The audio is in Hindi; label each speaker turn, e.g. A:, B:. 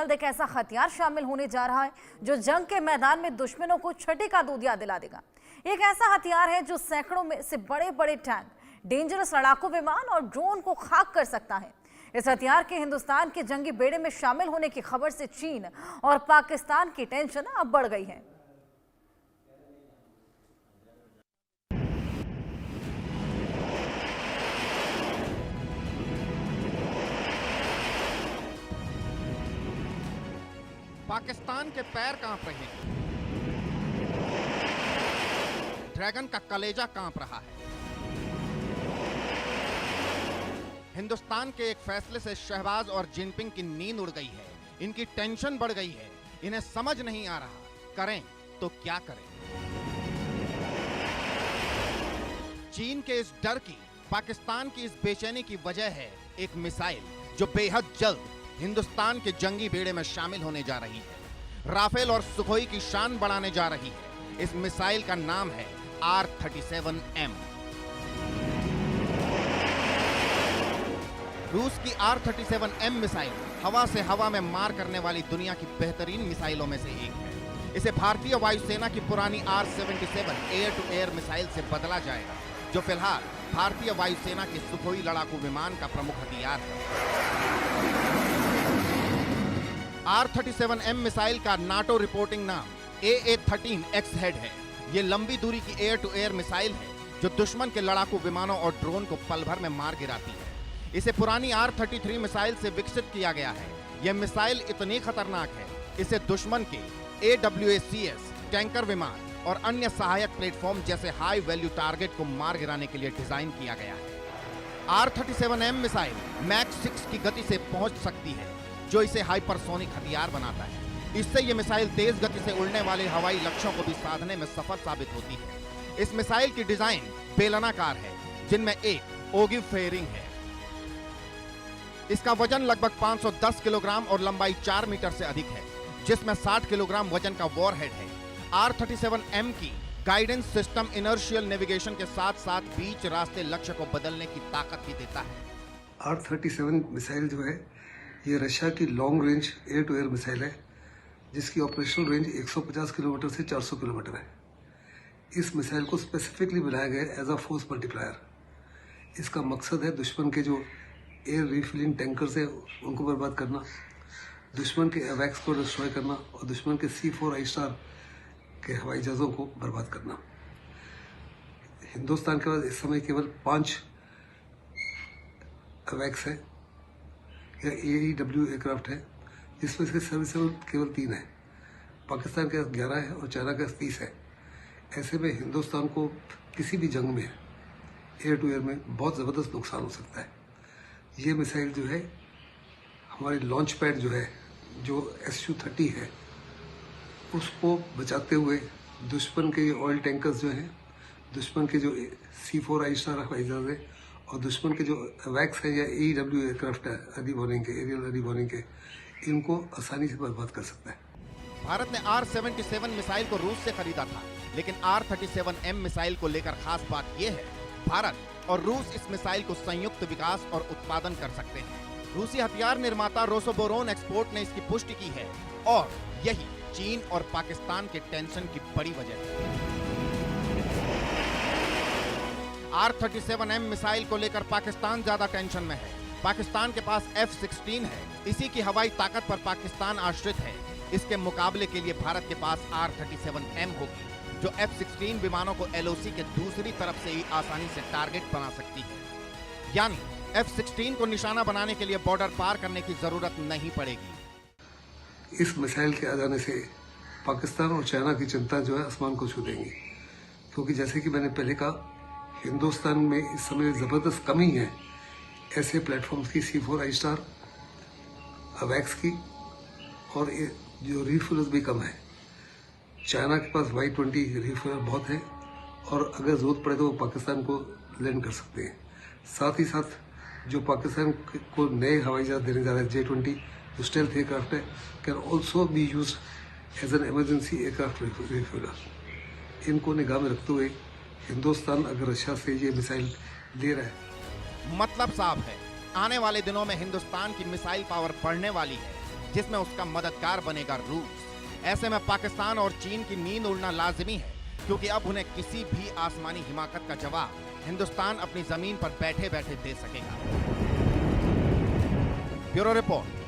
A: जल्द एक ऐसा हथियार शामिल होने जा रहा है जो जंग के मैदान में दुश्मनों को छठी का दूधिया दिला देगा। एक ऐसा हथियार है जो सैकड़ों में से बड़े बड़े टैंक, डेंजरस लड़ाकू विमान और ड्रोन को खाक कर सकता है। इस हथियार के हिंदुस्तान के जंगी बेड़े में शामिल होने की खबर से चीन और पाकिस्तान की टेंशन अब बढ़ गई है।
B: पाकिस्तान के पैर कांप रहे हैं, ड्रैगन का कलेजा कांप रहा है। हिंदुस्तान के एक फैसले से शहबाज और जिनपिंग की नींद उड़ गई है, इनकी टेंशन बढ़ गई है, इन्हें समझ नहीं आ रहा करें तो क्या करें। चीन के इस डर की, पाकिस्तान की इस बेचैनी की वजह है एक मिसाइल जो बेहद जल्द हिंदुस्तान के जंगी बेड़े में शामिल होने जा रही है। राफेल और सुखोई की शान बढ़ाने जा रही है। इस मिसाइल का नाम है R-37M। रूस की R-37M मिसाइल हवा से हवा में मार करने वाली दुनिया की बेहतरीन मिसाइलों में से एक है। इसे भारतीय वायुसेना की पुरानी R-77 air to air missile से बदला जाएगा, जो फिलहाल भारतीय वायुसेना के सुखोई लड़ाकू विमान का प्रमुख हथियार है। R-37M मिसाइल का नाटो रिपोर्टिंग नाम AA-13X हेड है। ये लंबी दूरी की एयर टू एयर मिसाइल है जो दुश्मन के लड़ाकू विमानों और ड्रोन को पल भर में मार गिराती है। इसे पुरानी R-33 मिसाइल से विकसित किया गया है। यह मिसाइल इतनी खतरनाक है, इसे दुश्मन के AWACS टैंकर विमान और अन्य सहायक प्लेटफॉर्म जैसे हाई वैल्यू टारगेट को मार गिराने के लिए डिजाइन किया गया है। R-37M मिसाइल मैक 6 की गति से पहुंच सकती है, जो इसे हाइपरसोनिक हथियार बनाता है। इससे यह मिसाइल तेज गति से उड़ने वाले हवाई लक्ष्यों को भी साधने में सफल साबित होती है। इस मिसाइल की डिजाइन बेलनाकार है, जिनमें एक ओगिव फेयरिंग है। इसका वजन लगभग 510 किलोग्राम और लंबाई 4 मीटर से अधिक है, जिसमें 60 किलोग्राम वजन का वॉरहेड है। R-37M की गाइडेंस सिस्टम इनर्शियल नेविगेशन के साथ साथ बीच रास्ते लक्ष्य को बदलने की ताकत भी देता है।
C: R-37 मिसाइल जो है, ये रशिया की long range air to air missile है, जिसकी ऑपरेशनल रेंज 150 किलोमीटर से 400 किलोमीटर है। इस मिसाइल को स्पेसिफिकली बनाया गया है एज अ फोर्स मल्टीप्लायर। इसका मकसद है दुश्मन के जो एयर रिफिलिंग टैंकर्स है उनको बर्बाद करना, दुश्मन के अवैक्स को डिस्ट्रॉय करना और दुश्मन के C4I स्टार के हवाई जहाज़ों को बर्बाद करना। हिंदुस्तान के पास इस समय केवल 5 अवैक्स है या AEW एयरक्राफ्ट है, जिसमें इसके सर्विसेबल केवल 3 है। पाकिस्तान के पास 11 है और चाइना के पास 30 है। ऐसे में हिंदुस्तान को किसी भी जंग में एयर टू एयर में बहुत ज़बरदस्त नुकसान हो सकता है। ये मिसाइल जो है हमारे लॉन्च पैड जो है, जो SU-30 है, उसको बचाते हुए दुश्मन के ऑयल टैंकर्स जो हैं, दुश्मन के जो C4I स्टार हवाई जहाज़ है और दुश्मन के जो वैक्स है या AEW एयरक्राफ्ट है, अर्ली वार्निंग के, एरियल अर्ली वार्निंग के, इनको आसानी से बर्बाद कर सकता है।
B: भारत ने R-77 मिसाइल को रूस से खरीदा था, लेकिन R-37M मिसाइल को लेकर खास बात यह है, भारत और रूस इस मिसाइल को संयुक्त विकास और उत्पादन कर सकते हैं। रूसी हथियार निर्माता रोसोबोरोन एक्सपोर्ट ने इसकी पुष्टि की है और यही चीन और पाकिस्तान के टेंशन की बड़ी वजह है। R-37M मिसाइल को लेकर पाकिस्तान ज्यादा टेंशन में है। पाकिस्तान के पास F-16 है, इसी की हवाई ताकत पर पाकिस्तान आश्रित है। इसके मुकाबले के लिए भारत के पास R-37M होगी, जो F-16 विमानों को LOC के दूसरी तरफ से ही आसानी से टारगेट बना सकती है। यानी F-16 को निशाना बनाने के लिए बॉर्डर पार करने की जरूरत नहीं पड़ेगी।
C: इस मिसाइल के आ जाने से पाकिस्तान और चाइना की चिंता जो है आसमान को छू देंगी, क्योंकि जैसे कि मैंने पहले कहा, हिंदुस्तान में इस समय ज़बरदस्त कमी है ऐसे प्लेटफॉर्म्स की, C4I स्टार, अवैक्स की, और जो रिफ्यूलर्स भी कम है। चाइना के पास Y-20 रिफ्यूलर बहुत है और अगर ज़रूरत पड़े तो वो पाकिस्तान को लैंड कर सकते हैं। साथ ही साथ जो पाकिस्तान को नए हवाई जहाज देने जा रहे हैं, J-20 जो स्टेल्थ एयरक्राफ्ट है, can also be use as an emergency aircraft refueler. इनको निगाह में रखते हुए हिंदुस्तान अगर रशिया से ये मिसाइल ले रहा है,
B: मतलब साफ है, आने वाले दिनों में हिंदुस्तान की मिसाइल पावर बढ़ने वाली है। जिसमें उसका मददगार बनेगा रूस। ऐसे में पाकिस्तान और चीन की नींद उड़ना लाजिमी है, क्योंकि अब उन्हें किसी भी आसमानी हिमाकत का जवाब हिंदुस्तान अपनी जमीन पर बैठे बैठे दे सकेगा। Bureau report.